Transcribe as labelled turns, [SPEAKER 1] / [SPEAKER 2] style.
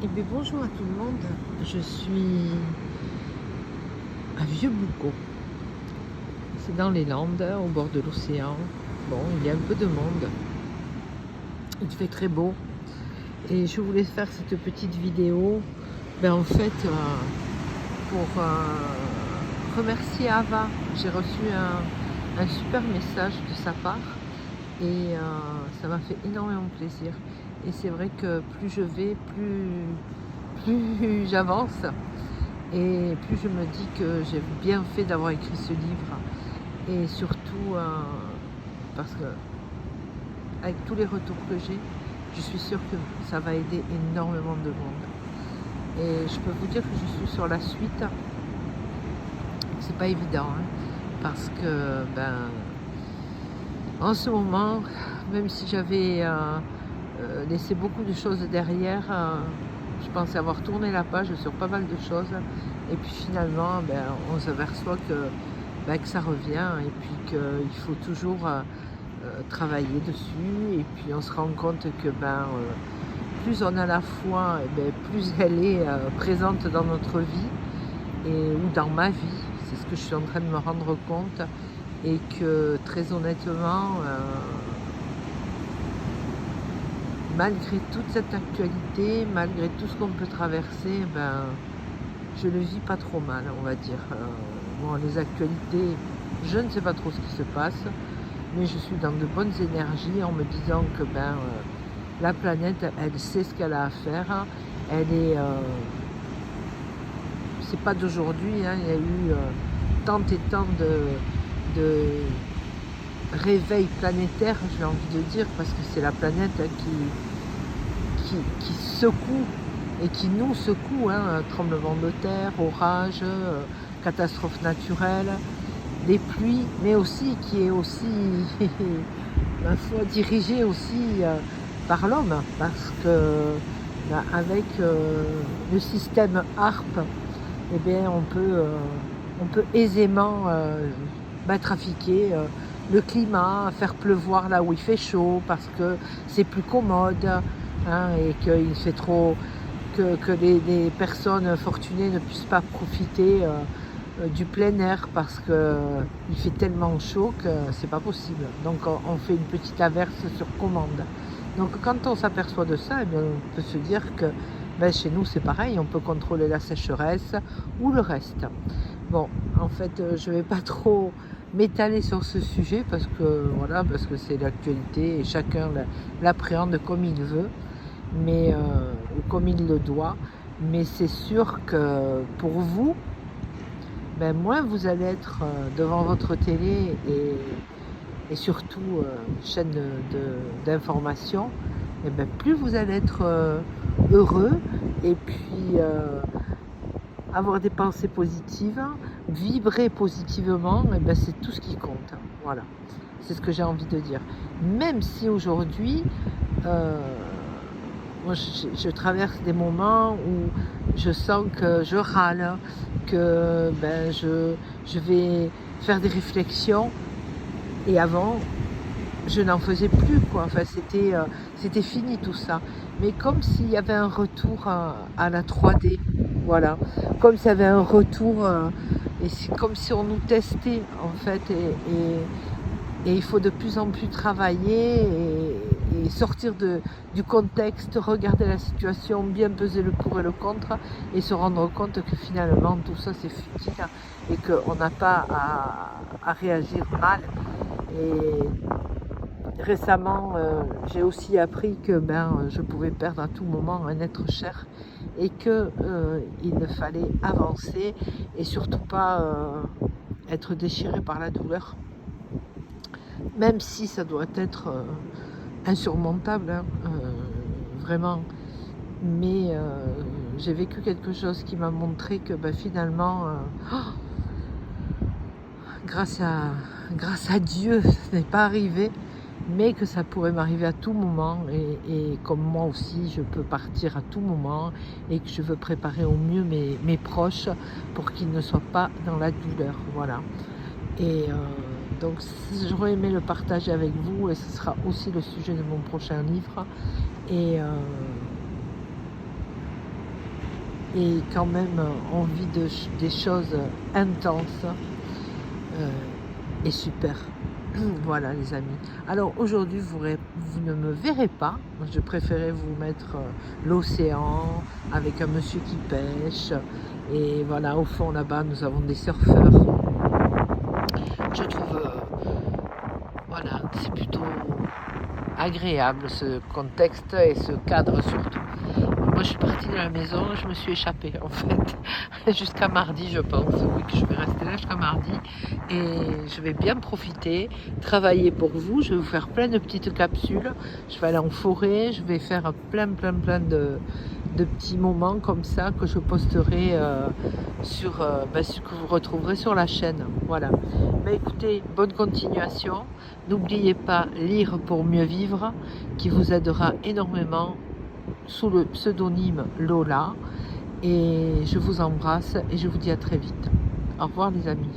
[SPEAKER 1] Eh bien bonjour à tout le monde, je suis à Vieux-Boucau, c'est dans les Landes, au bord de l'océan. Bon, il y a un peu de monde, il fait très beau et je voulais faire cette petite vidéo en fait pour remercier Ava. J'ai reçu un super message de sa part et ça m'a fait énormément plaisir. Et c'est vrai que plus je vais, plus j'avance et plus je me dis que j'ai bien fait d'avoir écrit ce livre. Et surtout parce que avec tous les retours que j'ai, je suis sûre que ça va aider énormément de monde. Et je peux vous dire que je suis sur la suite. C'est pas évident, hein, parce que en ce moment, même si j'avais laissé beaucoup de choses derrière, je pensais avoir tourné la page sur pas mal de choses. Et puis finalement, on s'aperçoit que ça revient et puis qu'il faut toujours travailler dessus. Et puis on se rend compte que plus on a la foi, plus elle est présente dans notre vie ou dans ma vie. C'est ce que je suis en train de me rendre compte. Et que très honnêtement, malgré toute cette actualité, malgré tout ce qu'on peut traverser, je le vis pas trop mal, on va dire. Bon, les actualités, je ne sais pas trop ce qui se passe, mais je suis dans de bonnes énergies en me disant que la planète, elle sait ce qu'elle a à faire. Elle est, c'est pas d'aujourd'hui, hein, il y a eu tant et tant de réveil planétaire, j'ai envie de dire, parce que c'est la planète qui secoue et qui nous secoue, hein, tremblement de terre, orage, catastrophes naturelles, des pluies, mais aussi qui est aussi, ma foi, dirigée aussi par l'homme, parce que avec le système HARP, on peut aisément trafiquer le climat, faire pleuvoir là où il fait chaud parce que c'est plus commode, hein, et qu'il fait trop, que les personnes fortunées ne puissent pas profiter du plein air parce qu'il fait tellement chaud que c'est pas possible. Donc on fait une petite averse sur commande. Donc quand on s'aperçoit de ça, on peut se dire que chez nous c'est pareil, on peut contrôler la sécheresse ou le reste. Bon, en fait, je ne vais pas trop m'étaler sur ce sujet parce que c'est l'actualité et chacun l'appréhende comme il veut, mais ou comme il le doit. Mais c'est sûr que pour vous, moins vous allez être devant votre télé et surtout chaîne d'information, plus vous allez être heureux et puis avoir des pensées positives, vibrer positivement, c'est tout ce qui compte. Voilà, c'est ce que j'ai envie de dire. Même si aujourd'hui, moi je traverse des moments où je sens que je râle, que je vais faire des réflexions. Et avant, je n'en faisais plus, quoi. Enfin, c'était fini tout ça. Mais comme s'il y avait un retour à la 3D, voilà. Comme s'il y avait un retour, et c'est comme si on nous testait, en fait. Et il faut de plus en plus travailler et sortir du contexte, regarder la situation, bien peser le pour et le contre, et se rendre compte que finalement, tout ça, c'est futile et qu'on n'a pas à réagir mal. Et récemment, j'ai aussi appris que je pouvais perdre à tout moment un être cher et qu'il ne fallait avancer et surtout pas être déchiré par la douleur, même si ça doit être insurmontable, hein, vraiment. Mais j'ai vécu quelque chose qui m'a montré que finalement, grâce à Dieu, ce n'est pas arrivé, mais que ça pourrait m'arriver à tout moment et comme moi aussi je peux partir à tout moment et que je veux préparer au mieux mes proches pour qu'ils ne soient pas dans la douleur, voilà. Et donc j'aurais aimé le partager avec vous et ce sera aussi le sujet de mon prochain livre. Et et quand même on vit des choses intenses et super. Voilà les amis. Alors aujourd'hui vous ne me verrez pas. Je préférais vous mettre l'océan avec un monsieur qui pêche. Et voilà, au fond là-bas nous avons des surfeurs. Je trouve voilà, c'est plutôt agréable ce contexte et ce cadre surtout. Moi je suis partie de la maison, je me suis échappée en fait, jusqu'à mardi je pense, oui que je vais rester là jusqu'à mardi et je vais bien profiter, travailler pour vous, je vais vous faire plein de petites capsules, je vais aller en forêt, je vais faire plein de petits moments comme ça que je posterai sur ce que vous retrouverez sur la chaîne. Voilà. Mais écoutez, bonne continuation. N'oubliez pas lire pour mieux vivre, qui vous aidera énormément sous le pseudonyme Lola. Et je vous embrasse et je vous dis à très vite. Au revoir les amis.